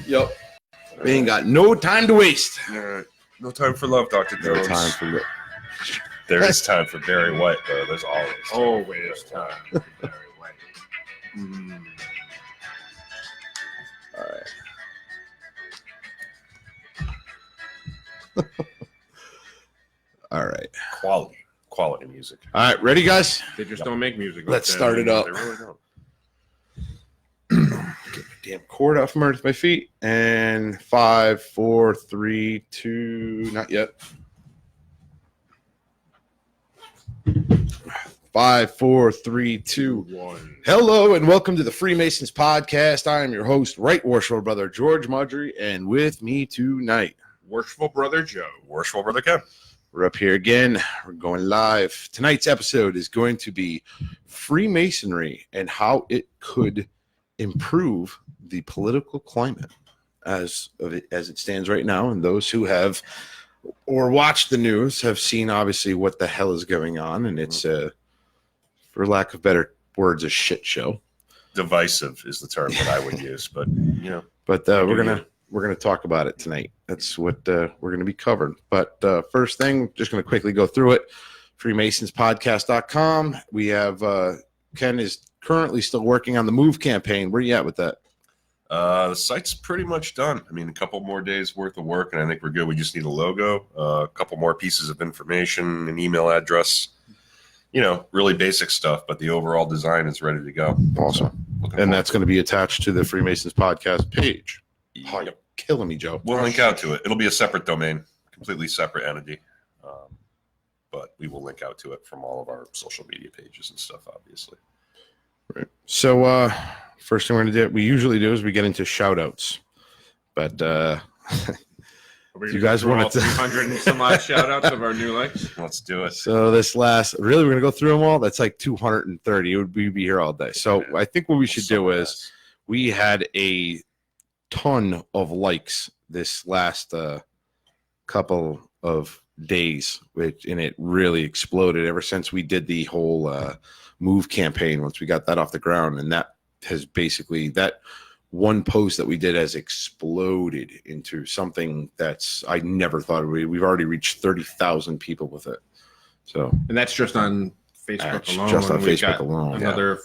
Yep. We ain't got no time to waste. No time for love, Dr. Jones. No time for love. There is time for Barry White, though. There's always time for Barry White. All right. All right. Quality music. All right. Ready, guys? They just don't make music. Let's start it up. They really don't. Get my damn cord off from my feet. And 5, 4, 3, 2. Not yet. 5, 4, 3, 2, 1. Hello and welcome to the Freemasons podcast. I am your host, Right Worshipful Brother George Mudry, and with me tonight, Worshipful Brother Joe. Worshipful Brother Ken. We're up here again. We're going live. Tonight's episode is going to be Freemasonry and how it could improve the political climate as it stands right now. And those who have or watched the news have seen obviously what the hell is going on, and it's for lack of better words, a shit show. Divisive is the term that I would use, but you know. But we're gonna talk about it tonight. That's what we're gonna be covering. But first thing, just gonna quickly go through it. Freemasonspodcast.com. We have Ken is currently still working on the Move campaign. Where are you at with that? The site's pretty much done. I mean, a couple more days worth of work, and I think we're good. We just need a logo, a couple more pieces of information, an email address. You know, really basic stuff, but the overall design is ready to go. Awesome. So, and that's going to be attached to the Freemasons podcast page. Oh, you're killing me, Joe. We'll link out to it. It'll be a separate domain, completely separate entity. But we will link out to it from all of our social media pages and stuff, obviously. Right. So, first thing we're going to do, we usually do is we get into shout outs. But, you guys want to 300 and some odd shout outs of our new likes? Let's do it. So this last, really, we're going to go through them all. That's like 230. We'd be here all day. So I think what we should do is we had a ton of likes this last couple of days, and it really exploded ever since we did the whole Move campaign. Once we got that off the ground, and that has basically that one post that we did has exploded into something that's I never thought we've already reached 30,000 people with it. So, and that's just on Facebook alone. Just on We've Facebook got alone. Another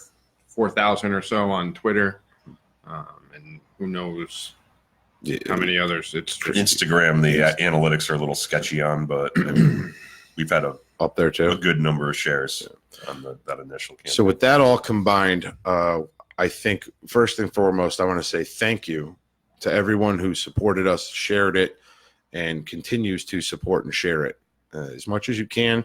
4,000 or so on Twitter, and who knows how many others. It's just, Instagram. The analytics are a little sketchy on, but I mean, we've had up there too a good number of shares on that initial campaign. So with that all combined, I think first and foremost, I want to say thank you to everyone who supported us, shared it, and continues to support and share it as much as you can.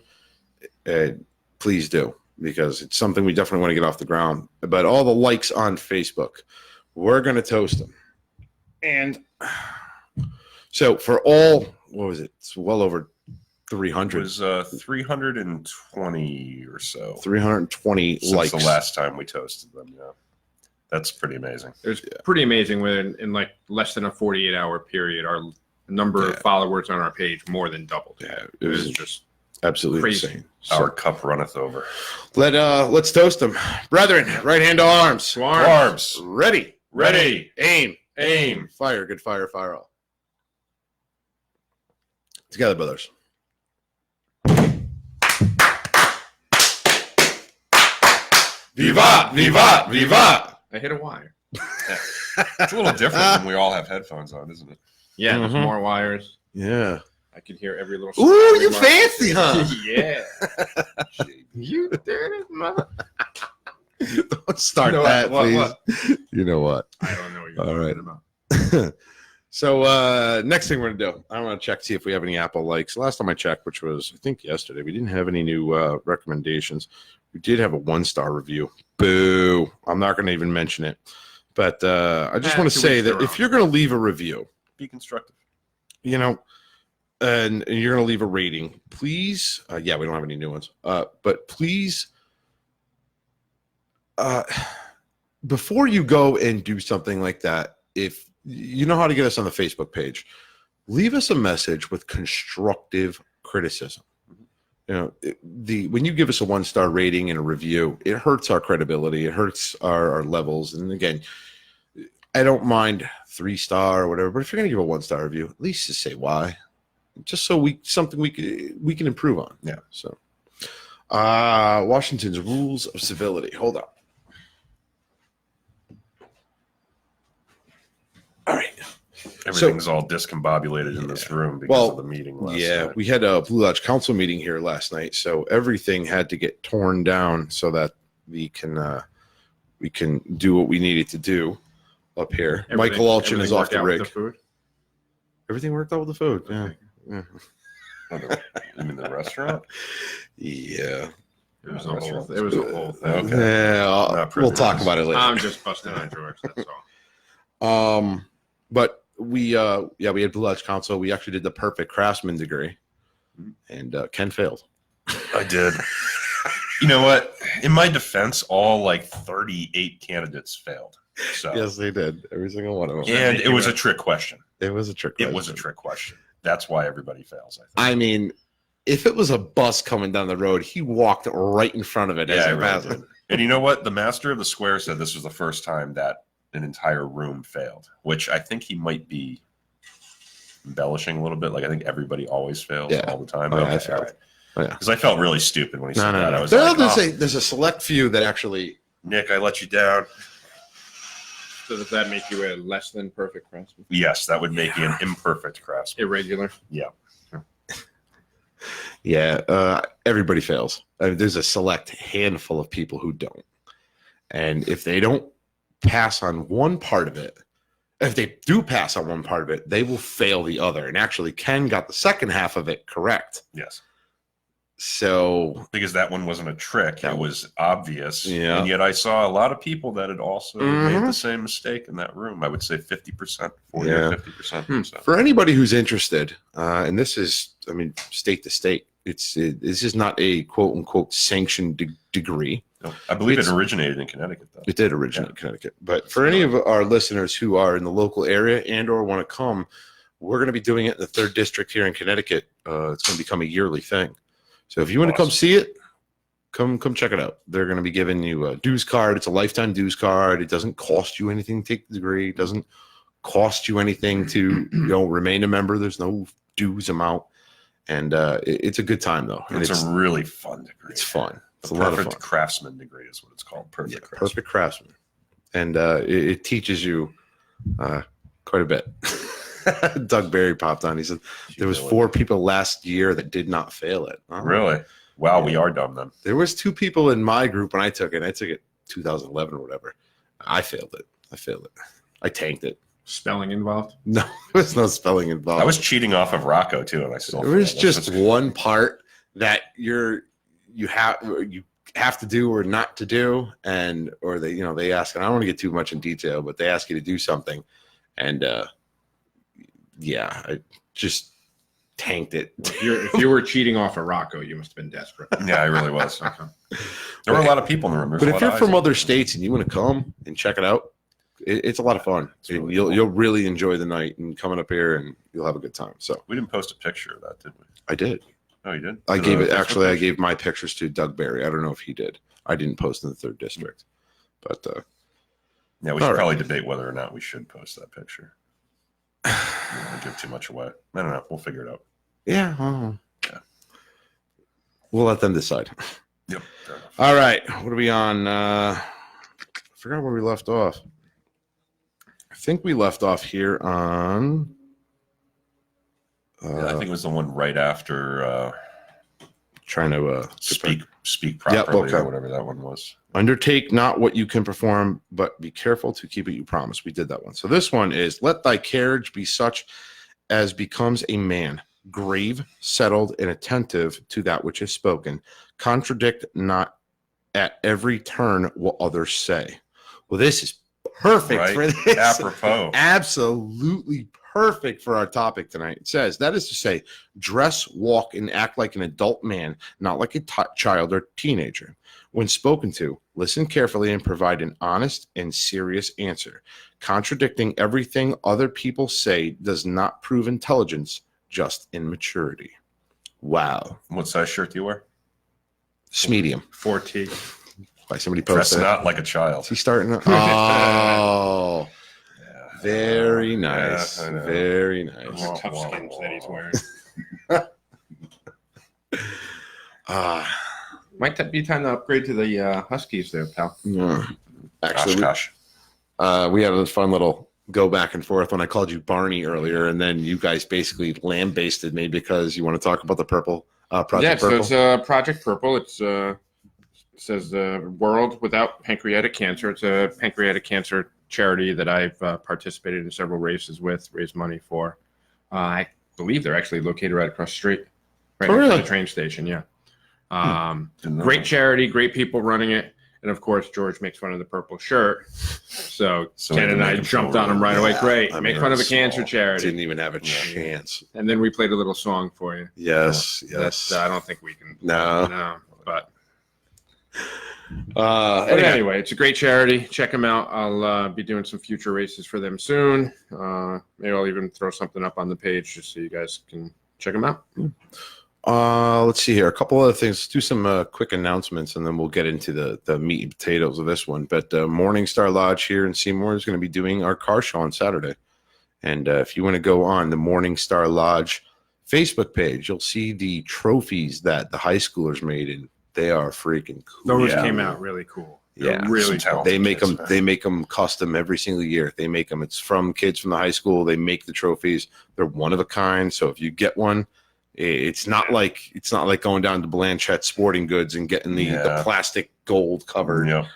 Please do, because it's something we definitely want to get off the ground. But all the likes on Facebook, we're going to toast them. And so for all, what was it? It's well over 300. It was 320 or so. 320 since likes. The last time we toasted them, yeah. That's pretty amazing. It's pretty amazing when in like less than a 48-hour period, our number of followers on our page more than doubled. Yeah, it was just absolutely crazy. insane. Our cup runneth over. Let's toast them. Brethren, right hand to arms. To arms. Ready. Aim. Aim. Fire. Good fire. Fire all. Together, brothers. Vivat! Vivat! Vivat! I hit a wire. It's a little different when we all have headphones on, isn't it? Yeah, there's more wires. Yeah. I can hear every little. Ooh, you fancy, huh? Yeah. You dirty mother. Don't start that, please. What? You know what? I don't know what you're All talking right. about. So next thing we're going to do, I want to check, see if we have any Apple likes. Last time I checked, which was, I think, yesterday, we didn't have any new recommendations. We did have a 1-star review. Boo. I'm not going to even mention it. But I just want to say that if you're going to leave a review, Be constructive. you know, and you're going to leave a rating, please. We don't have any new ones. But please, before you go and do something like that, if you know how to get us on the Facebook page, leave us a message with constructive criticism. You know, when you give us a 1-star rating and a review, it hurts our credibility. It hurts our levels. And again, I don't mind 3-star or whatever, but if you're gonna give a 1-star review, at least just say why, just so we can improve on. Yeah. So, Washington's rules of civility. Hold on. All right. Everything's all discombobulated in this room because of the meeting last night. We had a Blue Lodge Council meeting here last night, so everything had to get torn down so that we can do what we needed to do up here. Michael Alchin is off the rig. Everything worked out with the food. Yeah. Yeah. You mean the restaurant? Yeah. It was a whole thing. Okay. Yeah, we'll talk about it later. I'm just busting on George. That's all. But we had Blue Lodge Council. We actually did the perfect craftsman degree, and Ken failed. I did. You know what? In my defense, all like 38 candidates failed. So Yes, they did. Every single one of them. and it was a trick question. It was a trick. It was a trick question. That's why everybody fails, I think. I mean, if it was a bus coming down the road, he walked right in front of it. Yeah, as I a really master. did. And you know what? The master of the square said this was the first time that an entire room failed, which I think he might be embellishing a little bit. Like, I think everybody always fails all the time. Oh, yeah, Okay, I failed. all right. Oh, yeah. Because I felt really stupid when he said that. I was There's, like, there's a select few that actually. Nick, I let you down. So does that make you a less than perfect craftsman? Yes, that would make you an imperfect craftsman. Irregular? Yeah, everybody fails. There's a select handful of people who don't. And if they don't pass on one part of it, if they do pass on one part of it, they will fail the other. And actually, Ken got the second half of it correct. Yes. So, Because that one wasn't a trick. It was obvious. Yeah. And yet I saw a lot of people that had also made the same mistake in that room. I would say 50%, 40 or 50%. So. for anybody who's interested, and this is, I mean, state to state, this is not a quote unquote sanctioned degree. No, I believe it originated in Connecticut, though. It did originate in Connecticut. But for any of our listeners who are in the local area and or want to come, we're going to be doing it in the 3rd District here in Connecticut. It's going to become a yearly thing. So if you want to come see it, come check it out. They're going to be giving you a dues card. It's a lifetime dues card. It doesn't cost you anything to take the degree. It doesn't cost you anything to remain a member. There's no dues amount. And it's a good time, though. And it's a really fun degree. It's fun. It's a lot of fun. perfect craftsman degree is what it's called. Perfect craftsman. And it teaches you quite a bit. Doug Barry popped on. He said there was 4 people last year that did not fail it. Oh. Really? Wow, we are dumb then. There was 2 people in my group when I took it. I took it 2011 or whatever. I failed it. I tanked it. Spelling involved? No, there was no spelling involved. I was cheating off of Rocco too, and I still. There was just one part that you have to do or not to do, or they ask, and I don't want to get too much in detail, but they ask you to do something, and I just tanked it. If you were cheating off of Rocco, you must have been desperate. Yeah, I really was. There were a lot of people in the room. But if you're from other states and you want to come and check it out, it's a lot of fun. Really you'll really enjoy the night and coming up here, and you'll have a good time. So we didn't post a picture of that, did we? I did. Oh, you did? I gave my pictures to Doug Barry. I don't know if he did. I didn't post in the 3rd District, but yeah, we should probably debate whether or not we should post that picture. We don't want to give too much away. I don't know. We'll figure it out. Yeah. We'll let them decide. Yep. Fair enough. All right. What are we on? I forgot where we left off. I think we left off here on. I think it was the one right after trying to speak properly, okay. Or whatever that one was. Undertake not what you can perform, but be careful to keep what you promise. We did that one. So this one is, let thy carriage be such as becomes a man, grave, settled, and attentive to that which is spoken. Contradict not at every turn what others say. Well, this is perfect for this. Apropos. Absolutely perfect for our topic tonight. It says, that is to say, dress, walk, and act like an adult man, not like a child or teenager. When spoken to, listen carefully and provide an honest and serious answer. Contradicting everything other people say does not prove intelligence, just immaturity. Wow. What size shirt do you wear? It's medium. 4T. By somebody Dress posted. not like a child. Is he starting? Oh. Yeah. Very nice. I know. Very Those nice. are tough skins that he's wearing. Might be time to upgrade to the Huskies there, pal. Actually, Gosh. we had a fun little go back and forth when I called you Barney earlier, and then you guys basically lambasted me because you want to talk about the Purple Project Purple. So it's Project Purple. It says World Without Pancreatic Cancer. It's a pancreatic cancer charity that I've participated in several races with, raised money for. I believe they're actually located right across the street, right next to the train station. Yeah. Great charity, great people running it. And of course, George makes fun of the purple shirt. So Ken and I jumped on him right away. Great. Make fun of a cancer charity. Didn't even have a chance. And then we played a little song for you. Yes. I don't think we can. No. But Anyway. anyway, it's a great charity. Check them out. I'll be doing some future races for them soon. Maybe I'll even throw something up on the page just so you guys can check them out. Let's see here. A couple other things. Let's do some quick announcements, and then we'll get into the meat and potatoes of this one. But Morningstar Lodge here in Seymour is going to be doing our car show on Saturday. And if you want to go on the Morningstar Lodge Facebook page, you'll see the trophies that the high schoolers made, and they are freaking cool. Those came out really cool. Yeah, really cool. They make them. They make them custom every single year. They make them. It's from kids from the high school. They make the trophies. They're one of a kind. So if you get one, it's not like going down to Blanchette Sporting Goods and getting the plastic gold covered. Yeah.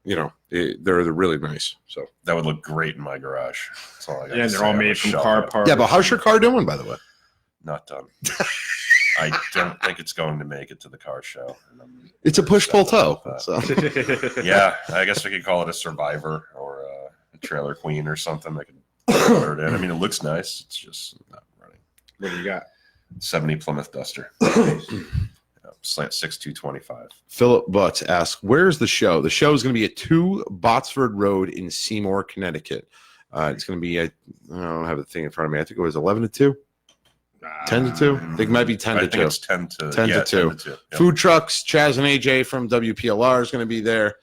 You know, they're really nice. So that would look great in my garage. That's all I got. Yeah, they're all made from car parts. Yeah, but how's your car doing, by the way? Not done. I don't think it's going to make it to the car show. It's a push-pull tow. So. Yeah, I guess we could call it a Survivor or a Trailer Queen or something. I could order it in. I mean, it looks nice. It's just not running. What do you got? 70 Plymouth Duster. Slant 6.225. Philip Butts asks, where's the show? The show is going to be at 2 Botsford Road in Seymour, Connecticut. It's going to be, I don't have the thing in front of me. I think it was 11 to 2. 10 to 2? I think it might be 10 to 2. I think it's 10 to 2. 10 to 2. Yep. Food trucks, Chaz and AJ from WPLR is going to be there.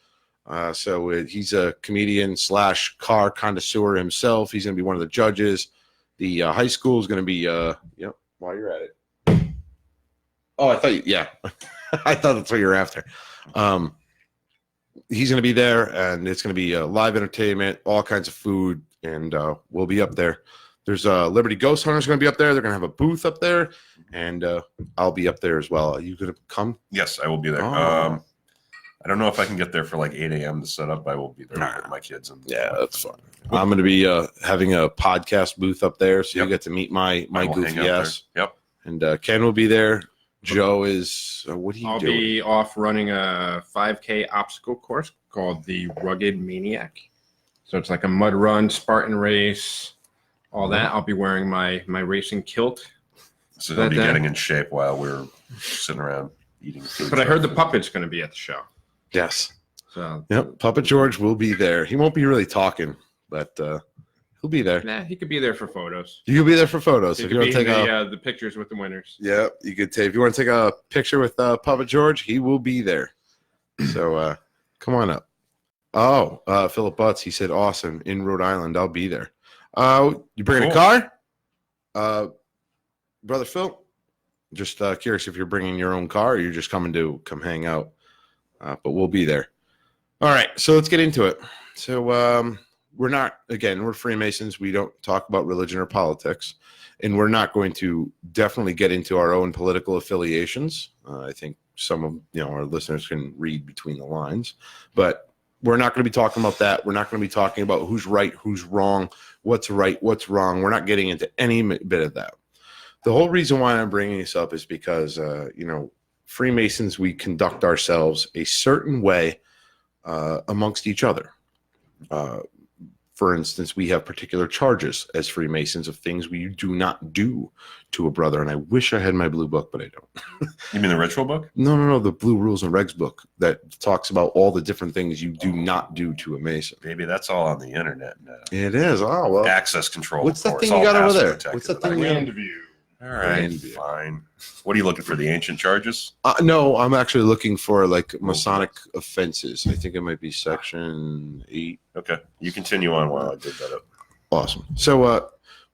So he's a comedian / car connoisseur himself. He's going to be one of the judges. The high school is going to be, while you're at it. Oh, I thought, I thought that's what you were after. He's going to be there, and it's going to be live entertainment, all kinds of food, and we'll be up there. There's Liberty Ghost Hunters going to be up there. They're going to have a booth up there, and I'll be up there as well. Are you going to come? Yes, I will be there. Oh. I don't know if I can get there for like 8 a.m. to set up. I will be there with my kids. That's fine. I'm going to be having a podcast booth up there, so you get to meet my goofy ass. Yep. And Ken will be there. Joe is, what are you I'll doing? be off running a 5K obstacle course called the Rugged Maniac. So it's like a mud run, Spartan race, all that. I'll be wearing my racing kilt. So they'll be getting in shape while we're sitting around eating food. But I heard the puppet's going to be at the show. Yes. So yep, Puppet George will be there. He won't be really talking, but he'll be there. Nah, he could be there for photos. You could be there for photos. He If could you want be to take the pictures with the winners. Yeah, you could take. If you want to take a picture with Puppet George, he will be there. So come on up. Oh, Philip Butts, he said, awesome, in Rhode Island. I'll be there. You bringing a car? Brother Phil? Just curious if you're bringing your own car or you're just coming to come hang out. But we'll be there. All right, so let's get into it. So we're Freemasons. We don't talk about religion or politics. And we're not going to definitely get into our own political affiliations. I think some of our listeners can read between the lines. But we're not going to be talking about that. We're not going to be talking about who's right, who's wrong, what's right, what's wrong. We're not getting into any bit of that. The whole reason why I'm bringing this up is because, Freemasons, we conduct ourselves a certain way amongst each other. For instance, we have particular charges as Freemasons of things we do not do to a brother. And I wish I had my blue book, but I don't. You mean the ritual book? No. The blue rules and regs book that talks about all the different things you do not do to a Mason. Baby, that's all on the internet now. It is. Oh, well. Access control. What's that thing you got over there? What's that thing? Grandview. All right, fine. What are you looking for? The ancient charges? No, I'm actually looking for like Masonic offenses. I think it might be section 8. Okay, you continue on while I dig that up. Awesome. So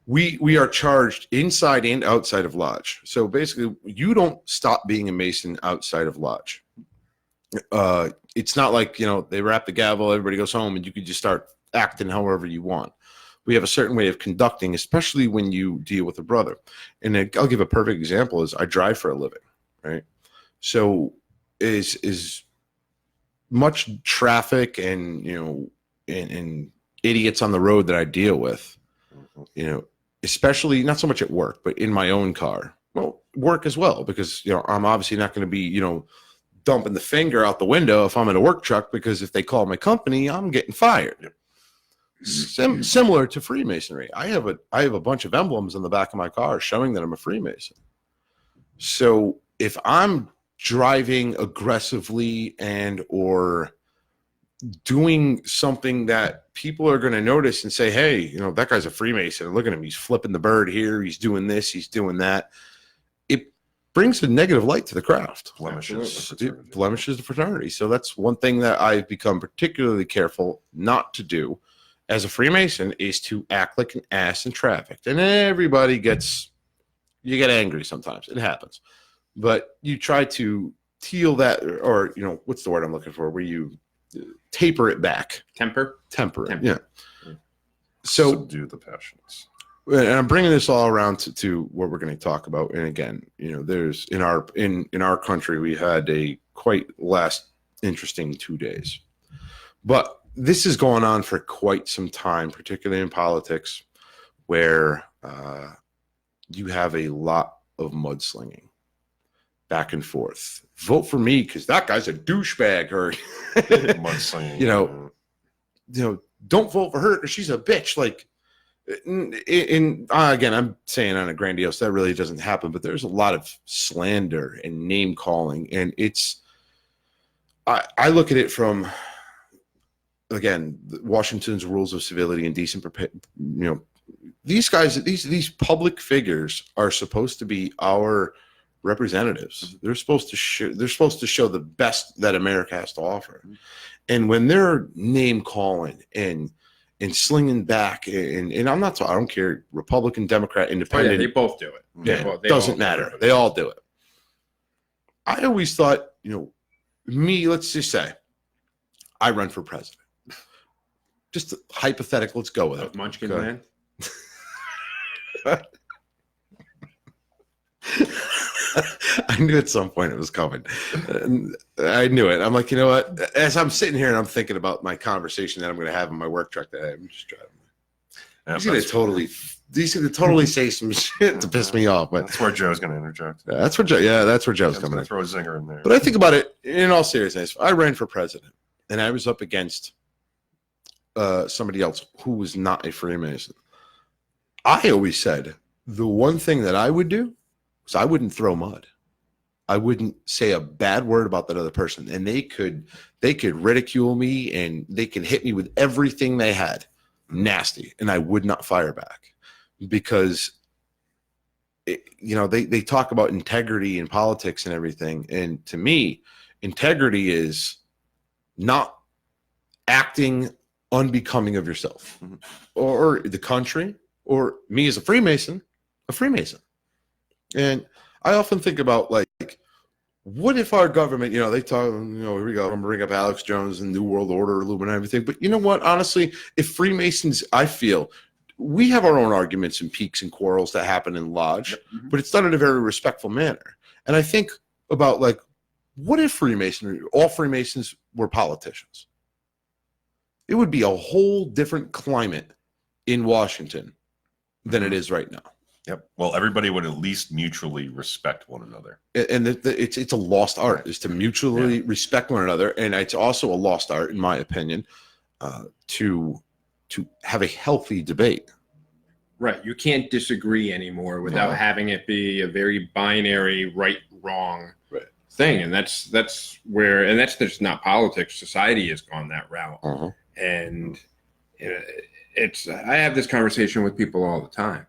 we are charged inside and outside of lodge. So basically, you don't stop being a Mason outside of lodge. It's not like, they wrap the gavel, everybody goes home, and you can just start acting however you want. We have a certain way of conducting, especially when you deal with a brother. And I'll give a perfect example is I drive for a living, right? So is much traffic and, and idiots on the road that I deal with, especially not so much at work, but in my own car. Well, work as well, because, I'm obviously not going to be, dumping the finger out the window if I'm in a work truck, because if they call my company, I'm getting fired. Yep. Similar to Freemasonry. I have a bunch of emblems on the back of my car showing that I'm a Freemason. So if I'm driving aggressively and or doing something that people are going to notice and say, hey, that guy's a Freemason, look at him, he's flipping the bird here, he's doing this, he's doing that, it brings a negative light to the craft. Blemishes. It blemishes the fraternity. So that's one thing that I've become particularly careful not to do as a Freemason, is to act like an ass in traffic. And everybody you get angry sometimes. It happens. But you try to teal that, or, what's the word I'm looking for, where you taper it back. Temper Temper it, Temper. yeah. So subdue the passions. And I'm bringing this all around to what we're going to talk about. And again, there's in our country, we had a quite last interesting 2 days, but this is going on for quite some time, particularly in politics, where you have a lot of mudslinging back and forth. Vote for me because that guy's a douchebag, or Mudslinging. Don't vote for her because she's a bitch. Like, again, I'm saying on a grandiose, that really doesn't happen, but there's a lot of slander and name calling, and I look at it from, again, Washington's rules of civility and decent, these guys, these public figures are supposed to be our representatives. They're supposed to show the best that America has to offer. And when they're name calling and slinging back, and I don't care, Republican, Democrat, Independent. They both do it. Yeah, doesn't matter. They all do it. I always thought, let's just say I run for president. Just hypothetical, let's go with it. Munchkin Man. I knew at some point it was coming. I knew it. I'm like, you know what? As I'm sitting here and I'm thinking about my conversation that I'm going to have in my work truck today, I'm just driving. He's going to totally say some shit to piss me off. But that's where Joe's going to interject. That's where Joe's coming in. Throw a zinger in there. But I think about it in all seriousness. I ran for president, and I was up against somebody else who was not a Freemason. I always said the one thing that I would do was I wouldn't throw mud. I wouldn't say a bad word about that other person, and they could ridicule me and they could hit me with everything they had, nasty, and I would not fire back, because they talk about integrity in politics and everything, and to me, integrity is not acting unbecoming of yourself or the country or me as a Freemason. And I often think about, like, what if our government, they talk, here we go, I'm going to bring up Alex Jones and New World Order, Illuminati, everything. But you know what? Honestly, if Freemasons, I feel we have our own arguments and peaks and quarrels that happen in lodge, but it's done in a very respectful manner. And I think about, like, what if all Freemasons were politicians? It would be a whole different climate in Washington than it is right now. Yep. Well, everybody would at least mutually respect one another. And it's a lost art, is to mutually respect one another. And it's also a lost art, in my opinion, to have a healthy debate. Right. You can't disagree anymore without having it be a very binary right-wrong thing. And that's just not politics. Society has gone that route. And I have this conversation with people all the time.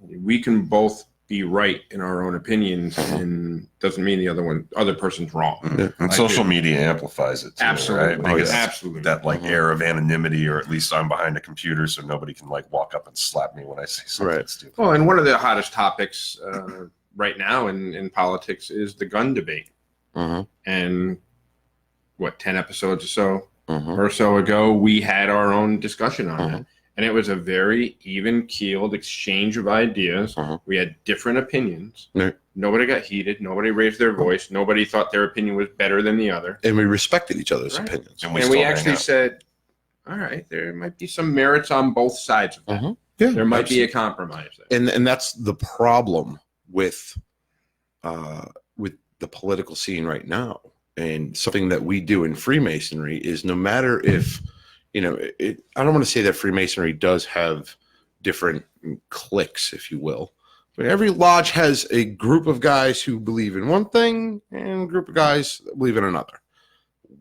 We can both be right in our own opinions, and doesn't mean the other person's wrong. And social media amplifies it too, Absolutely. right? Because Absolutely. that like air of anonymity, or at least I'm behind a computer, so nobody can like walk up and slap me when I say something stupid. Well, and one of the hottest topics right now in politics is the gun debate. And what, 10 episodes or so ago, we had our own discussion on that. And it was a very even-keeled exchange of ideas. We had different opinions. Nobody got heated. Nobody raised their voice. Nobody thought their opinion was better than the other. And we respected each other's opinions. And we still actually said, all right, there might be some merits on both sides of that. There might be a compromise there. And that's the problem with the political scene right now. And something that we do in Freemasonry is, no matter if, I don't want to say that Freemasonry does have different cliques, if you will, but every lodge has a group of guys who believe in one thing and a group of guys that believe in another.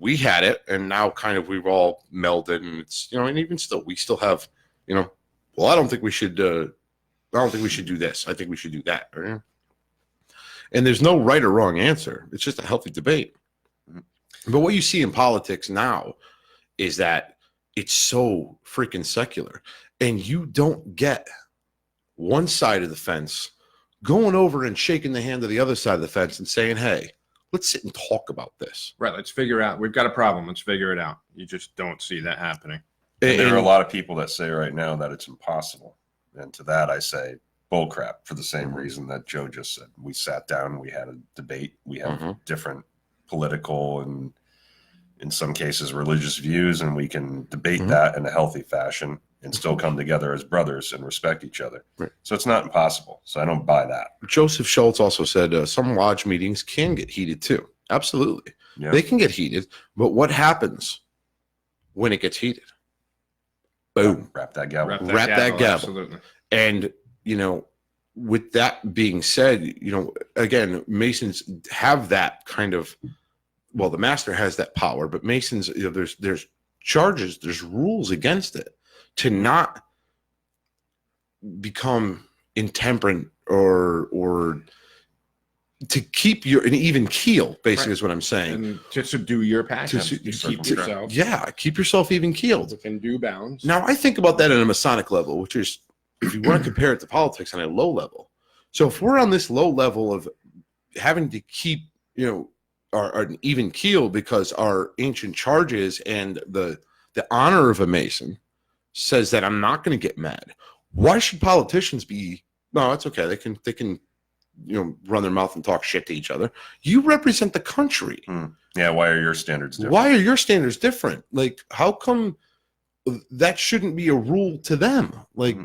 We had it, and now kind of we've all melded, and it's, and even still, we still have, well, I don't think we should do this. I think we should do that. And there's no right or wrong answer. It's just a healthy debate. But what you see in politics now is that it's so freaking secular, and you don't get one side of the fence going over and shaking the hand of the other side of the fence and saying, hey, let's sit and talk about this. Right. Let's figure out. We've got a problem. Let's figure it out. You just don't see that happening. And there are a lot of people that say right now that it's impossible. And to that, I say bullcrap, for the same reason that Joe just said. We sat down, we had a debate, we have different political and, in some cases, religious views, and we can debate that in a healthy fashion and still come together as brothers and respect each other. So it's not impossible. So I don't buy that. Joseph Schultz also said some lodge meetings can get heated too. Absolutely. They can get heated. But what happens when it gets heated? Boom. Wrap that gavel. Wrap that gavel. Absolutely. And, with that being said, again, Masons have that kind of, well, the master has that power, but Masons, there's charges, there's rules against it to not become intemperate or to keep an even keel, basically, is what I'm saying. And to subdue your passion. Keep yourself. Keep yourself even keeled. Within due bounds. Now, I think about that at a Masonic level, which is, if you want to compare it to politics, on a low level. So if we're on this low level of having to keep, our even keel because our ancient charges and the honor of a Mason says that I'm not going to get mad. Why should politicians be? No, it's okay. They can run their mouth and talk shit to each other. You represent the country. Yeah. Why are your standards different? Why are your standards different? Like, how come that shouldn't be a rule to them? Like,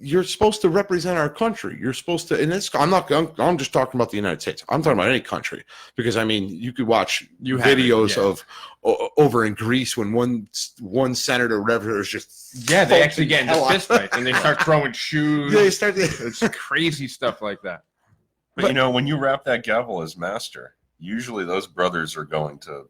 you're supposed to represent our country. You're supposed to, and I'm just talking about the United States. I'm talking about any country, because you could watch videos of over in Greece when one senator or whatever is just they actually get into fist fights and they start throwing shoes. It's crazy stuff like that. But when you wrap that gavel as master, usually those brothers are going to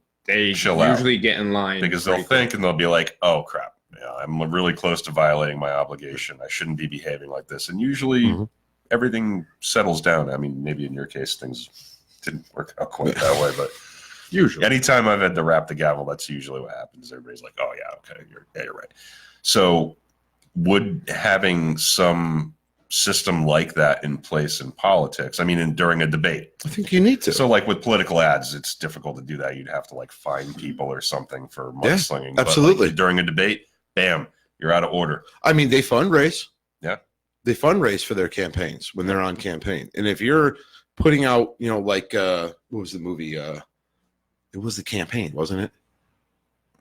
chill out, usually get in line, because they'll think and they'll be like, oh crap. Yeah, I'm really close to violating my obligation. I shouldn't be behaving like this. And usually everything settles down. I mean, maybe in your case, things didn't work out quite that way, but usually anytime I've had to wrap the gavel, that's usually what happens. Everybody's like, oh yeah, okay. You're right. So would having some system like that in place in politics, during a debate, I think you need to. So like with political ads, it's difficult to do that. You'd have to like fine people or something for mudslinging. Absolutely. But during a debate, bam, you're out of order. They fundraise. Yeah. They fundraise for their campaigns when they're on campaign. And if you're putting out, what was the movie? It was The Campaign, wasn't it?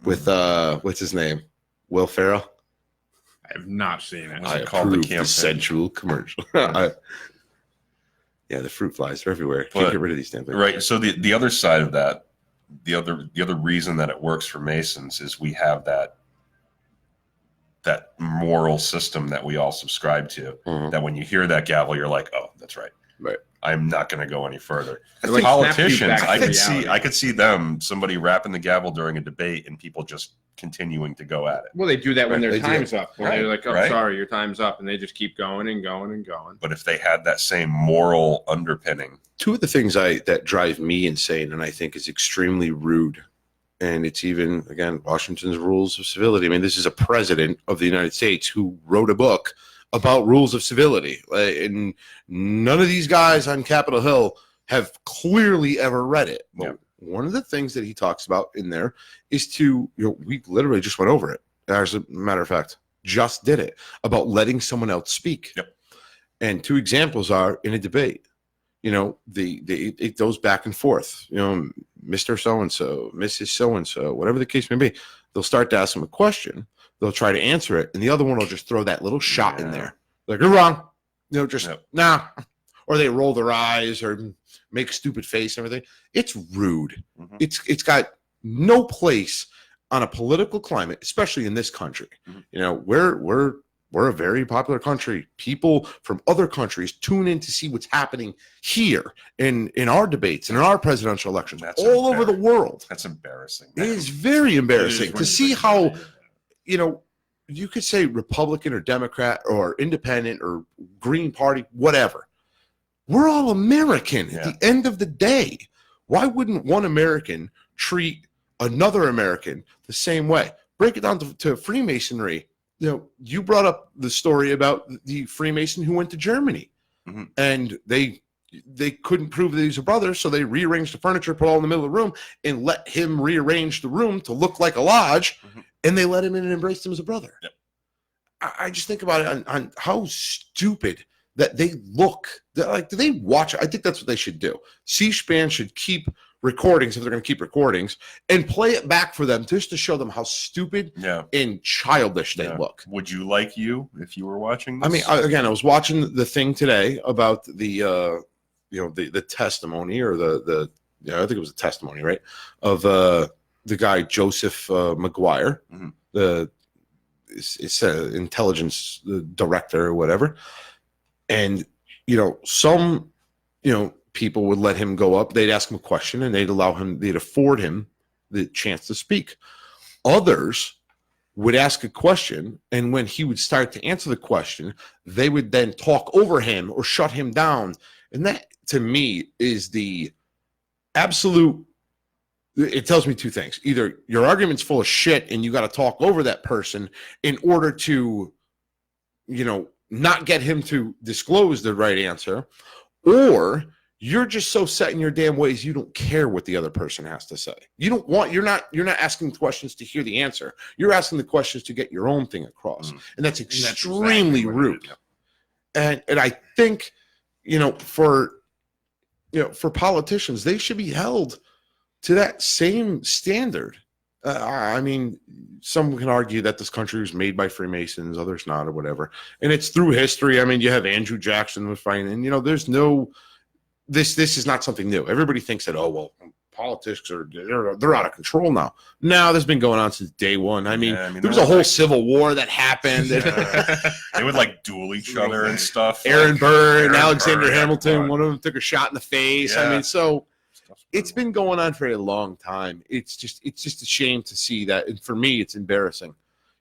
With, what's his name? Will Ferrell? I have not seen it. I approve the sensual commercial. The fruit flies are everywhere. Can't get rid of these damn things. Right. So the other side of that, the other reason that it works for Masons is we have that moral system that we all subscribe to, that when you hear that gavel, you're like, oh, that's right. Right. I'm not going to go any further. Like Politicians, snap you back to I could see them, somebody rapping the gavel during a debate and people just continuing to go at it. Well, they do that when Right, their they do. time's up. When they're like, "Oh, Right. sorry, your time's up," and they just keep going and going and going. But if they had that same moral underpinning, Two of the things that drive me insane and I think is extremely rude, and it's even, again, Washington's rules of civility. I mean, this is a president of the United States who wrote a book about rules of civility, and none of these guys on Capitol Hill have clearly ever read it. But one of the things that he talks about in there is we literally just went over it. As a matter of fact, just did it, about letting someone else speak. Yep. And two examples are in a debate. It goes back and forth. Mr. So-and-so, Mrs. So-and-so, whatever the case may be, they'll start to ask them a question. They'll try to answer it, and the other one will just throw that little shot in there. Like, you're wrong. Nah. Or they roll their eyes or make a stupid face and everything. It's rude. Mm-hmm. It's got no place on a political climate, especially in this country. Mm-hmm. We're a very popular country. People from other countries tune in to see what's happening here in our debates and in our presidential elections all over the world. That's embarrassing. It is very embarrassing to see how, you could say Republican or Democrat or independent or Green Party, whatever. We're all American at the end of the day. Why wouldn't one American treat another American the same way? Break it down to Freemasonry. You brought up the story about the Freemason who went to Germany, mm-hmm. and they couldn't prove that he's a brother, so they rearranged the furniture, put it all in the middle of the room, and let him rearrange the room to look like a lodge, mm-hmm. and they let him in and embraced him as a brother. Yep. I just think about it on how stupid that they look. Do they watch? I think that's what they should do. C-SPAN should keep recordings, if they're going to keep recordings, and play it back for them just to show them how stupid and childish they look. Would you like if you were watching this? I mean, I was watching the thing today about the testimony, or the I think it was a testimony, right, of the guy Joseph McGuire, mm-hmm. It's intelligence director or whatever, and some people would let him go up. They'd ask him a question, and they'd afford him the chance to speak. Others would ask a question, and when he would start to answer the question, they would then talk over him or shut him down. And that, to me, is the absolute. It tells me two things. Either your argument's full of shit and you got to talk over that person in order to, not get him to disclose the right answer, or you're just so set in your damn ways you don't care what the other person has to say. You're not asking questions to hear the answer. You're asking the questions to get your own thing across. And that's extremely rude. And I think, for politicians, they should be held to that same standard. I mean, some can argue that this country was made by Freemasons, others not, or whatever. And it's through history. I mean, you have Andrew Jackson was fighting, and there's no. This is not something new. Everybody thinks that, politics they're out of control now. No, this has been going on since day one. I mean there was a whole civil war that happened. They would duel each other and stuff. Aaron Burr and Alexander Hamilton, one of them took a shot in the face. I mean, so it's been going on for a long time. It's just a shame to see that. And for me, it's embarrassing,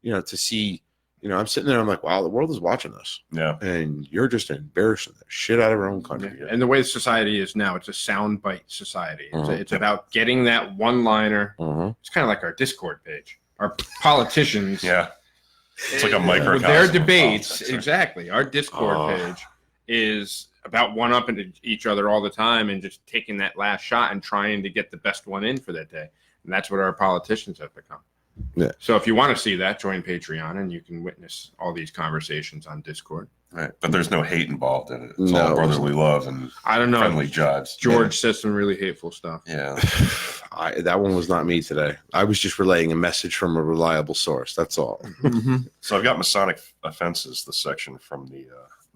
to see. I'm sitting there, I'm like, wow, the world is watching this. Yeah. And you're just embarrassing the shit out of our own country. Yeah. And the way society is now, it's a soundbite society. It's about getting that one-liner. It's kind of like our Discord page. Our politicians. It's like a microcosm. Their debates, exactly. Our Discord page is about one-upping each other all the time and just taking that last shot and trying to get the best one in for that day. And that's what our politicians have become. Yeah. So if you want to see that, join Patreon, and you can witness all these conversations on Discord. Right, but there's no hate involved in it. It's all brotherly love and I don't know. Friendly jibes. George says some really hateful stuff. Yeah, that one was not me today. I was just relaying a message from a reliable source. That's all. So I've got Masonic offenses, the section from the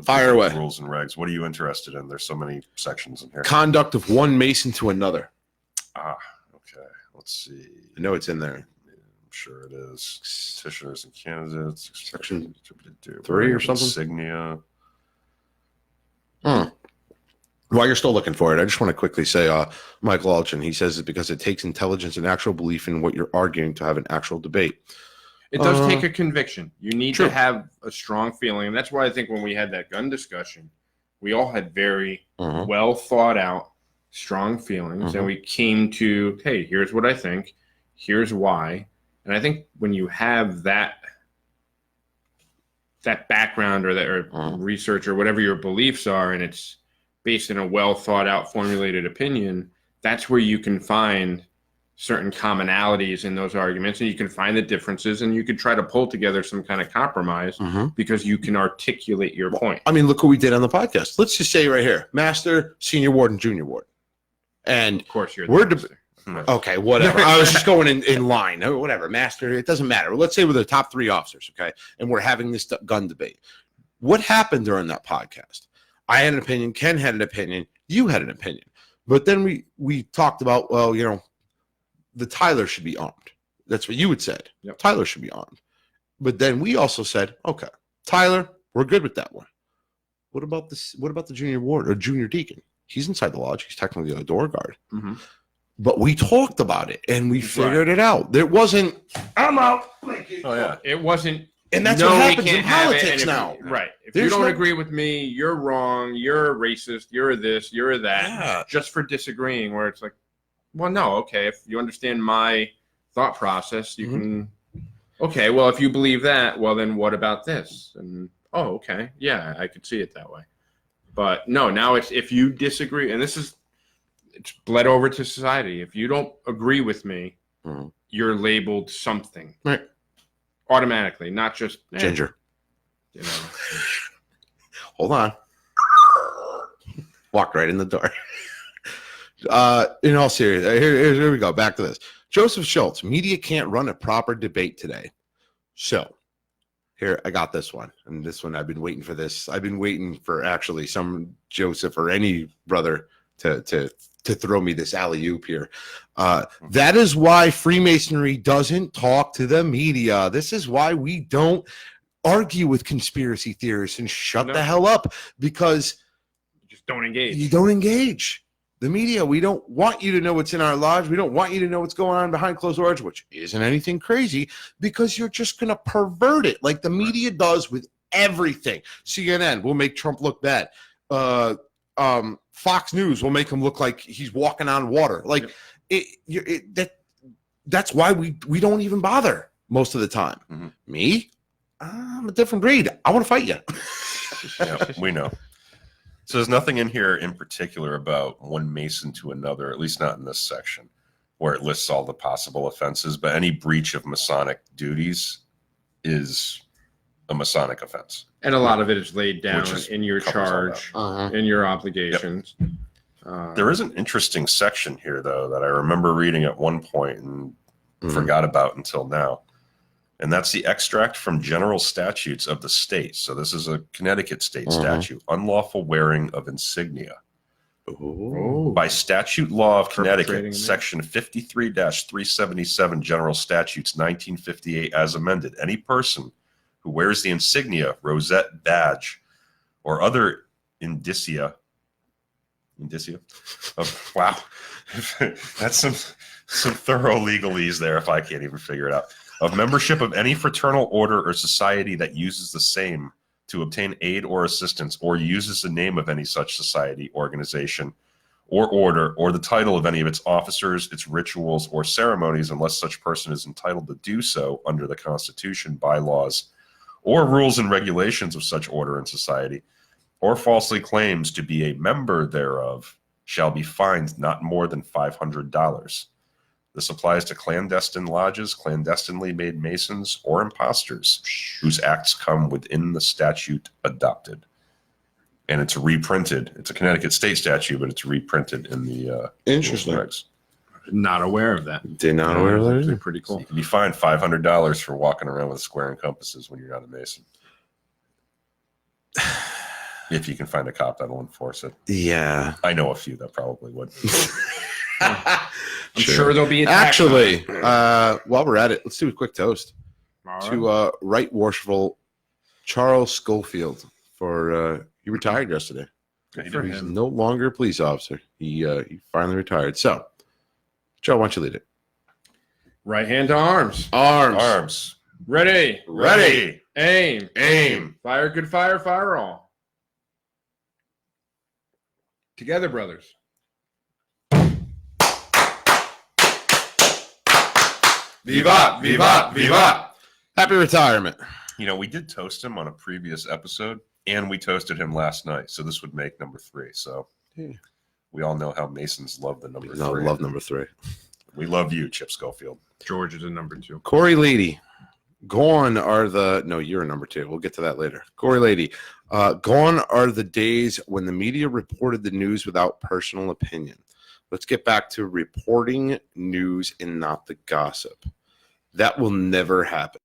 Fire away. Rules and regs. What are you interested in? There's so many sections in here. Conduct of one Mason to another. Okay. Let's see. I know it's in there. Sure it is. Petitioners and candidates. Section 3 or something? Insignia. While you're still looking for it, I just want to quickly say, Michael Alchin, he says it because it takes intelligence and actual belief in what you're arguing to have an actual debate. It does take a conviction. You need true. to have a strong feeling. And that's why I think when we had that gun discussion, we all had very well thought out, strong feelings. And we came to, hey, here's what I think. Here's why. And I think when you have that background or that research or whatever your beliefs are, and it's based in a well thought out, formulated opinion, that's where you can find certain commonalities in those arguments, and you can find the differences, and you can try to pull together some kind of compromise because you can articulate your point. I mean, look what we did on the podcast. Let's just say right here, master, senior ward, and junior ward. And Of course, you're we're the master. okay, whatever. I was just going in line. Whatever, master. It doesn't matter. Let's say we're the top 3 officers, okay, and we're having this gun debate. What happened during that podcast? I had an opinion. Ken had an opinion. You had an opinion. But then we talked about, well, you know, the Tyler should be armed. That's what you had said. Yep. Tyler should be armed. But then we also said, okay, Tyler, we're good with that one. What about this? What about the junior ward or junior deacon? He's inside the lodge. He's technically a door guard. But we talked about it and we figured it out. There wasn't, I'm out. Oh, yeah. It wasn't. And that's no, what we happens in can't have it, politics and now. Right. If There's you don't no- agree with me, you're wrong. You're a racist. You're a this. You're a that. Yeah. Just for disagreeing, where it's like, well, no, okay. If you understand my thought process, you can. Okay, well, if you believe that, well, then what about this? And oh, okay, yeah, I could see it that way. But no, now it's if you disagree, and it's bled over to society. If you don't agree with me, you're labeled something. Right. Automatically, not just Ginger. You know. Hold on. Walked right in the door. In all seriousness, here we go. Back to this. Joseph Schultz, media can't run a proper debate today. So here, I got this one. And this one, I've been waiting for this. I've been waiting for actually some Joseph or any brother to throw me this alley-oop here. That is why Freemasonry doesn't talk to the media. This is why we don't argue with conspiracy theorists and shut the hell up, because Just don't engage. you don't engage. The media, we don't want you to know what's in our lodge. We don't want you to know what's going on behind closed doors, which isn't anything crazy, because you're just going to pervert it like the media does with everything. CNN will make Trump look bad. Fox News will make him look like he's walking on water. Like that's why we don't even bother most of the time. Me, I'm a different breed. I want to fight you. Yeah, we know. So there's nothing in here in particular about one Mason to another, at least not in this section, where it lists all the possible offenses. But any breach of Masonic duties is a Masonic offense. And a lot of it is laid down in your covers all charge, in your obligations. There is an interesting section here, though, that I remember reading at one point and forgot about until now. And that's the extract from general statutes of the state. So this is a Connecticut state statute, unlawful wearing of insignia. By statute law of Connecticut, section 53-377 general statutes 1958 as amended, any person who wears the insignia, rosette, badge, or other indicia of, wow, that's some thorough legalese there if I can't even figure it out, of membership of any fraternal order or society that uses the same to obtain aid or assistance, or uses the name of any such society, organization, or order, or the title of any of its officers, its rituals, or ceremonies, unless such person is entitled to do so under the Constitution, bylaws, or rules and regulations of such order and society, or falsely claims to be a member thereof, shall be fined not more than $500. This applies to clandestine lodges, clandestinely made Masons, or imposters whose acts come within the statute adopted. And it's reprinted. It's a Connecticut state statute, but it's reprinted in the Interesting. regs. Not aware of that. Did not aware of that either. Pretty So cool. you can be fined $500 for walking around with square and compasses when you're not a Mason. If you can find a cop that'll enforce it. Yeah. I know a few that probably would. I'm sure there'll be an Actually, while we're at it, let's do a quick toast All to Right Worshipful Charles Schofield for he retired yesterday. Good for He's him. no longer a police officer. He finally retired. So, Joe, why don't you lead it? Right hand to arms. Arms. Ready. Ready. Aim. Aim. Fire good fire. Fire all. Together, brothers. Vivat, vivat, vivat. Happy retirement. You know, we did toast him on a previous episode, and we toasted him last night. So this would make number 3. So Yeah. we all know how Masons love the number No, 3. love number 3. We love you, Chip Schofield. George is a number 2. Corey Lady. Gone are the no, you're a number 2. We'll get to that later. Corey Lady. Gone are the days when the media reported the news without personal opinion. Let's get back to reporting news and not the gossip. That will never happen.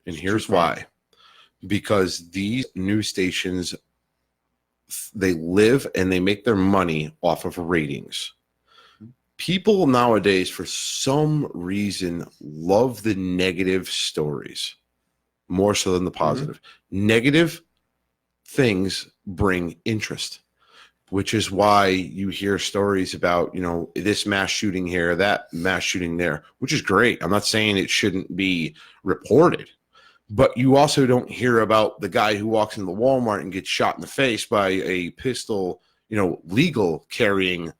And here's why. Because these news stations, they live and they make their money off of ratings. People nowadays, for some reason, love the negative stories more so than the positive. Negative things bring interest, which is why you hear stories about, you know, this mass shooting here, that mass shooting there, which is great. I'm not saying it shouldn't be reported, but you also don't hear about the guy who walks into the Walmart and gets shot in the face by a pistol, you know, legal carrying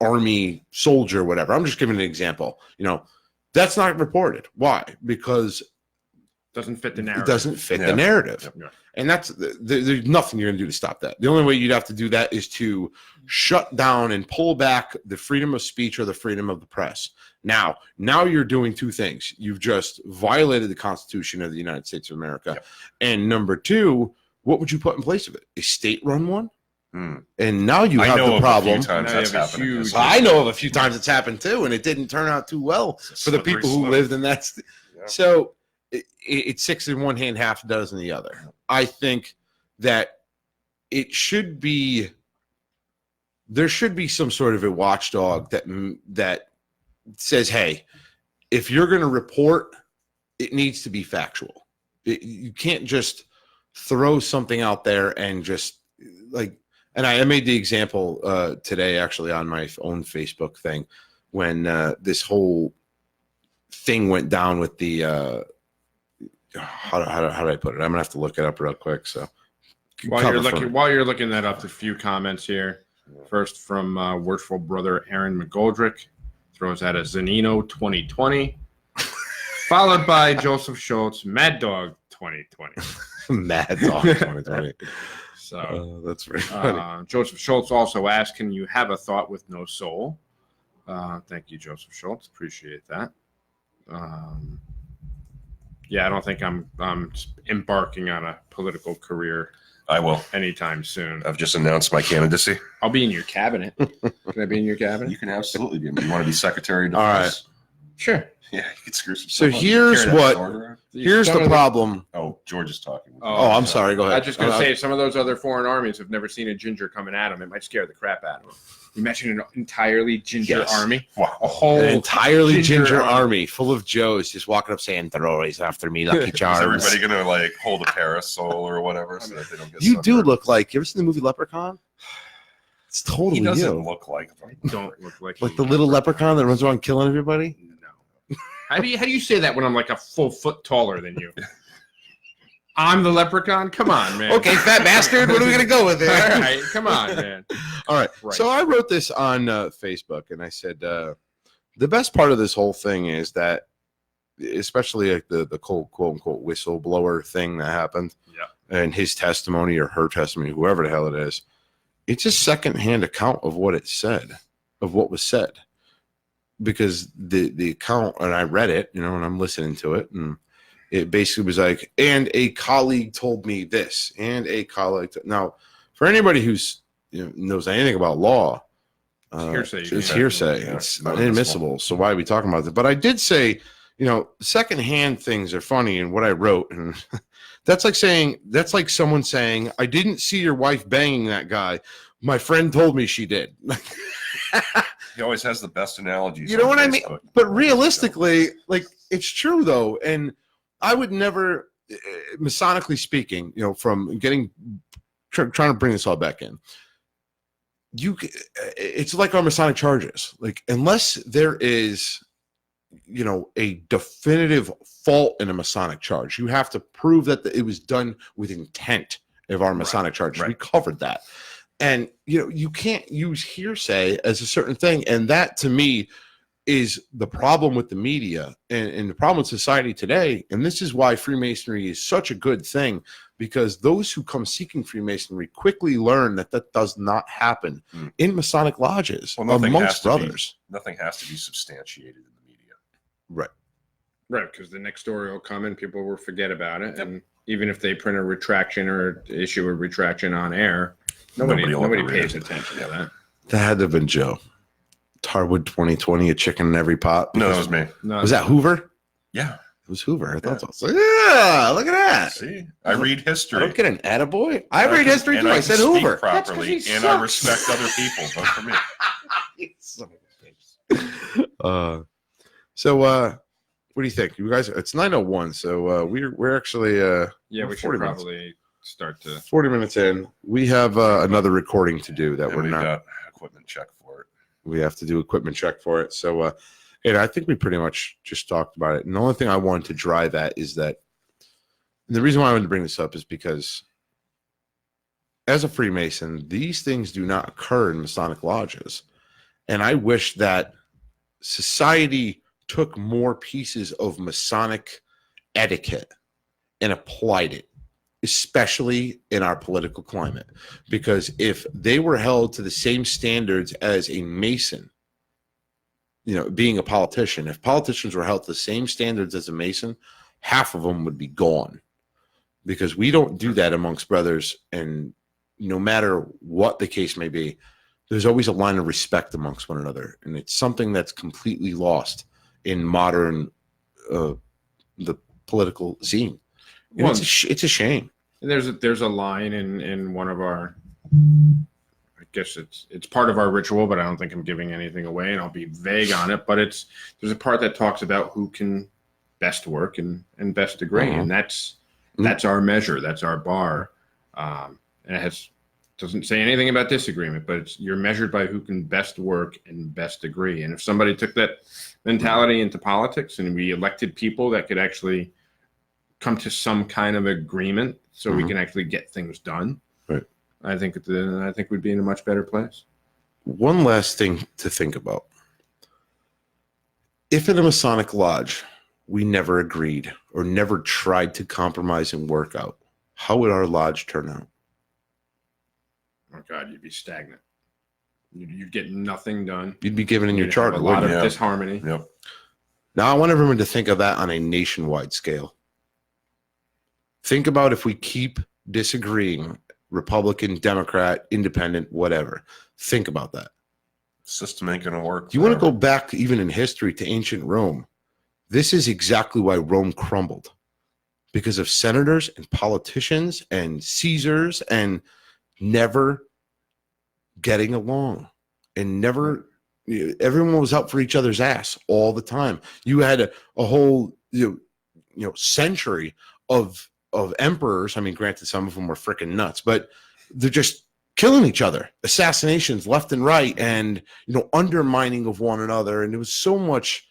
army soldier or whatever. I'm just giving an example. You know, that's not reported. Why? Because Doesn't fit the narrative. it doesn't fit the narrative. Yep. And that's there's nothing you're going to do to stop that. The only way you'd have to do that is to shut down and pull back the freedom of speech or the freedom of the press. Now you're doing two things. You've just violated the Constitution of the United States of America. Yep. And number two, what would you put in place of it? A state-run one? Hmm. And now you I have know the of problem. a few times Now you that's have a happened. huge- I know of a few times it's happened too, and it didn't turn out too well It's a for the slippery people who slope. lived in that. Yeah. So it's 6 in one hand, half a dozen in the other. I think that it should be, there should be some sort of a watchdog that says, hey, if you're going to report, it needs to be factual. You can't just throw something out there and just like, and I made the example today actually on my own Facebook thing when this whole thing went down with the how did I put it? I'm gonna have to look it up real quick. So While you're looking that up, a few comments here. First from worshipful brother Aaron McGoldrick, throws out a Zanino 2020, followed by Joseph Schultz, Mad Dog 2020. Mad Dog 2020. So That's very funny. Joseph Schultz also asked, "Can you have a thought with no soul?" Thank you, Joseph Schultz. Appreciate that. Yeah, I don't think I'm embarking on a political career I will. anytime soon. I've just announced my candidacy. I'll be in your cabinet. Can I be in your cabinet? You can absolutely be. You want to be Secretary of All Defense? Sure. Yeah, you can screw some So stuff up. here's Carry that what- sword around. Here's the problem. Oh, George is talking. Oh, I'm sorry. Go I ahead. was just going to say, some of those other foreign armies have never seen a ginger coming at them. It might scare the crap out of them. Imagine an entirely ginger Yes. army. Wow. A whole An entirely ginger ginger army full of Joes just walking up saying, "Throw these after me, Lucky Is Charms." everybody gonna like hold a parasol or whatever so that they don't get You do sunburned? look like, you ever seen the movie Leprechaun? It's totally He doesn't you. look like I don't look like Like the little leprechaun that runs around killing everybody. No. How do you say that when I'm like a full foot taller than you? I'm the leprechaun? Come on, man. Okay, fat bastard. What are we gonna go with All there? right, come on, man. All right. Right. So I wrote this on Facebook, and I said the best part of this whole thing is that, especially like the quote unquote whistleblower thing that happened, and his testimony or her testimony, whoever the hell it is, it's a secondhand account of what it said, of what was said, because the account, and I read it, you know, and I'm listening to it, and it basically was like, and a colleague told me this, and a colleague. Now, for anybody who's knows anything about law, Hearsay. it's Yeah. hearsay. Yeah. It's Not inadmissible. So why are we talking about it? But I did say, secondhand things are funny, and what I wrote, and that's like someone saying, "I didn't see your wife banging that guy. My friend told me she did." He always has the best analogies. You know on what I mean? Facebook. But realistically, like, it's true though, and I would never, Masonically speaking, from getting trying to bring this all back in. It's like our Masonic charges. Like, unless there is, a definitive fault in a Masonic charge, you have to prove that it was done with intent of our Masonic charges. Right. We covered that. And, you can't use hearsay as a certain thing. And that, to me, is the problem with the media and the problem with society today. And this is why Freemasonry is such a good thing, because those who come seeking Freemasonry quickly learn that does not happen in Masonic lodges amongst brothers. Nothing has to be substantiated in the media. Right. Right, because the next story will come and people will forget about it. Yep. And even if they print a retraction or issue a retraction on air, nobody pays attention to that. That had to have been Joe. Tarwood 2020, a chicken in every pot. No, it was me. No, was that Hoover? Yeah. It was Hoover. I thought so. I was like, yeah, look at that. See, I read history. I don't get an attaboy. I read history too. I said Hoover. Properly, and I respect other people. Vote for me. So, what do you think? You guys, it's 9:01, so we're actually yeah, we should probably start to 40 minutes in. We have another recording to do that we've got equipment check for it. We have to do equipment check for it. So, and I think we pretty much just talked about it. And the only thing I wanted to drive at is that the reason why I wanted to bring this up is because as a Freemason, these things do not occur in Masonic lodges. And I wish that society took more pieces of Masonic etiquette and applied it, especially in our political climate. Because if they were held to the same standards as a Mason, being a politician, if politicians were held to the same standards as a Mason, half of them would be gone. Because we don't do that amongst brothers. And no matter what the case may be, there's always a line of respect amongst one another. And it's something that's completely lost in modern, the political scene. Well, it's a shame. There's a line in one of our, I guess it's part of our ritual, but I don't think I'm giving anything away, and I'll be vague on it. But there's a part that talks about who can best work and best agree, and that's our measure, that's our bar, and it doesn't say anything about disagreement, but you're measured by who can best work and best agree. And if somebody took that mentality into politics and we elected people that could actually come to some kind of agreement so we can actually get things done, right, I think we'd be in a much better place. One last thing to think about. If in a Masonic lodge we never agreed or never tried to compromise and work out, how would our lodge turn out? Oh God, you'd be stagnant. You'd get nothing done. You'd be given in your You'd charter. have a lot of Yeah. disharmony. Yep. Now, I want everyone to think of that on a nationwide scale. Think about if we keep disagreeing, Republican, Democrat, Independent, whatever. Think about that. System ain't going to work. Do you want to go back even in history to ancient Rome? This is exactly why Rome crumbled. Because of senators and politicians and Caesars and never getting along and never, everyone was out for each other's ass all the time. You had a whole century of emperors. I mean, granted, some of them were freaking nuts, but they're just killing each other, assassinations left and right, and undermining of one another. And there was so much.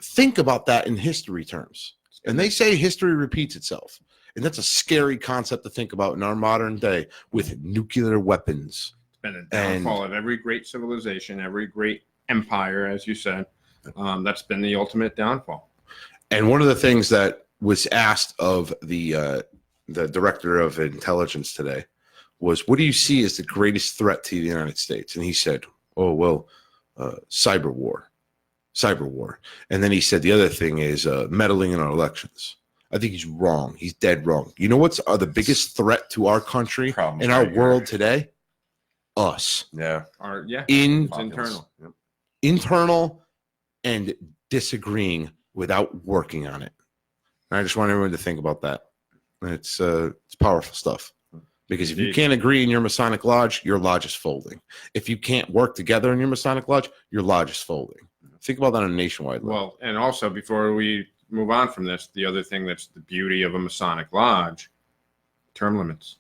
Think about that in history terms. And they say history repeats itself. And that's a scary concept to think about in our modern day with nuclear weapons. It's been a downfall of every great civilization, every great empire, as you said. That's been the ultimate downfall. And one of the things that was asked of the director of intelligence today was, what do you see as the greatest threat to the United States? And he said, oh, well, cyber war. And then he said the other thing is meddling in our elections. I think he's wrong. He's dead wrong. You know what's the biggest threat to our country and our world today? Us. Yeah. It's internal. Yep. Internal and disagreeing without working on it. And I just want everyone to think about that. It's powerful stuff. Because if you can't agree in your Masonic lodge, your lodge is folding. If you can't work together in your Masonic lodge, your lodge is folding. Think about that on a nationwide level. Well, and also before we move on from this, the other thing that's the beauty of a Masonic lodge, term limits.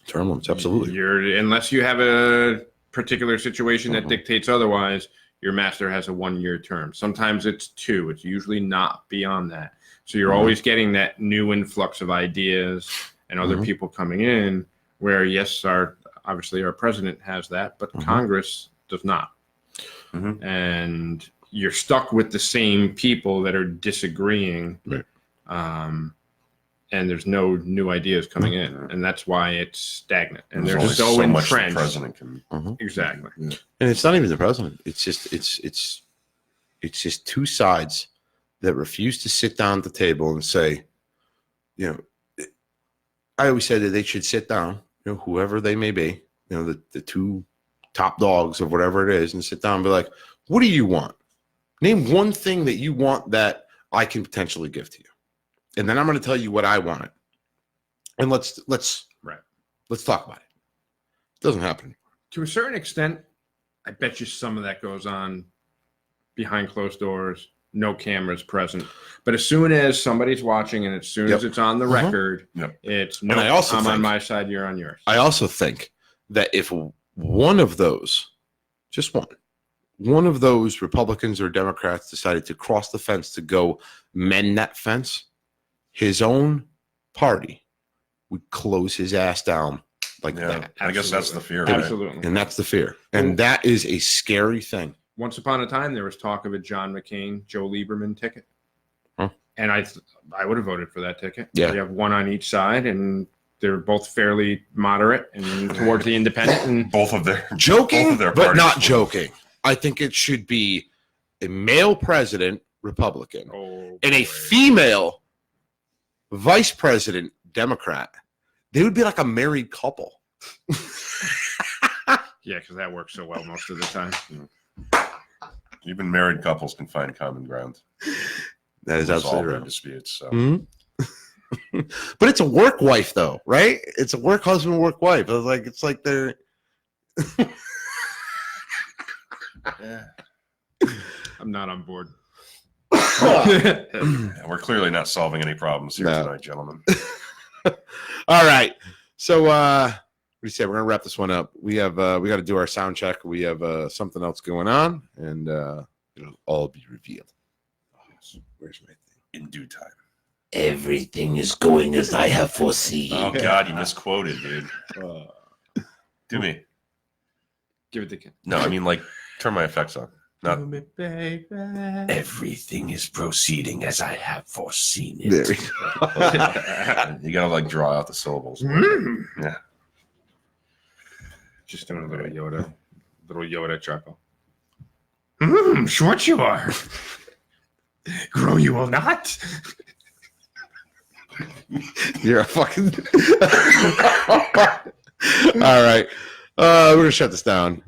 Term limits, absolutely. Unless you have a particular situation that dictates otherwise, your master has a 1-year term. Sometimes it's 2. It's usually not beyond that. So you're always getting that new influx of ideas and other people coming in where, yes, obviously our president has that, but Congress does not. And you're stuck with the same people that are disagreeing. And there's no new ideas coming in, and that's why it's stagnant. And they're There's so only so much the entrenched. president can. Exactly. And it's not even the president. It's just two sides that refuse to sit down at the table and say, I always said that they should sit down, whoever they may be, the two top dogs of whatever it is, and sit down and be like, what do you want? Name one thing that you want that I can potentially give to you. And then I'm going to tell you what I wanted. And let's talk about it. It doesn't happen. To a certain extent, I bet you some of that goes on behind closed doors, no cameras present. But as soon as somebody's watching and as soon as it's on the record, it's no, I'm on my side, you're on yours. I also think that if one of those, just one of those Republicans or Democrats decided to cross the fence to go mend that fence, his own party would close his ass down like that. I guess that's the fear. Right? Absolutely. And that's the fear. And that is a scary thing. Once upon a time, there was talk of a John McCain, Joe Lieberman ticket. And I would have voted for that ticket. Yeah. You have one on each side, and they're both fairly moderate and towards the independent. And both of their but not joking. I think it should be a male president, Republican, and a female vice president, Democrat. They would be like a married couple. Yeah, because that works so well most of the time. Even married couples can find common ground. That is absolutely right. Disputes. So. But it's a work wife, though, right? It's a work husband, work wife. It's like they're. I'm not on board. We're clearly not solving any problems here tonight, gentlemen. All right. So what do you say? We're gonna wrap this one up. We got to do our sound check. We have something else going on, and it'll all be revealed. Where's my thing? In due time. Everything is going as I have foreseen. Oh God, you misquoted, dude. Do me. Give it the. No, I mean turn my effects on. Not. Everything is proceeding as I have foreseen it. There we go. You gotta draw out the syllables. Yeah. Just doing a little Yoda chuckle. Short you are. Grow you will not. You're a fucking. All right. We're gonna shut this down.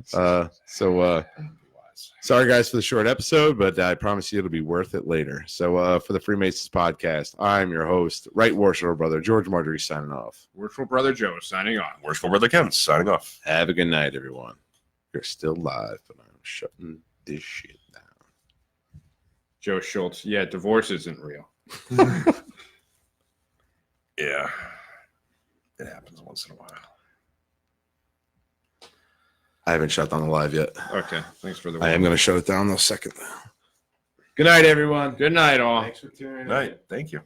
Sorry guys for the short episode, but I promise you it'll be worth it later. So for the Freemasons podcast, I'm your host, Right Worshipful Brother George Marjorie signing off. Worshipful Brother Joe signing off. Worshipful Brother Ken signing off. Have a good night, everyone. You're still live, but I'm shutting this shit down. Joe Schultz. Yeah, divorce isn't real. Yeah. It happens once in a while. I haven't shut down the live yet. Okay, thanks for the. I am going to shut it down in a second. Good night, everyone. Good night, all. Thanks for tuning in. Night. Thank you.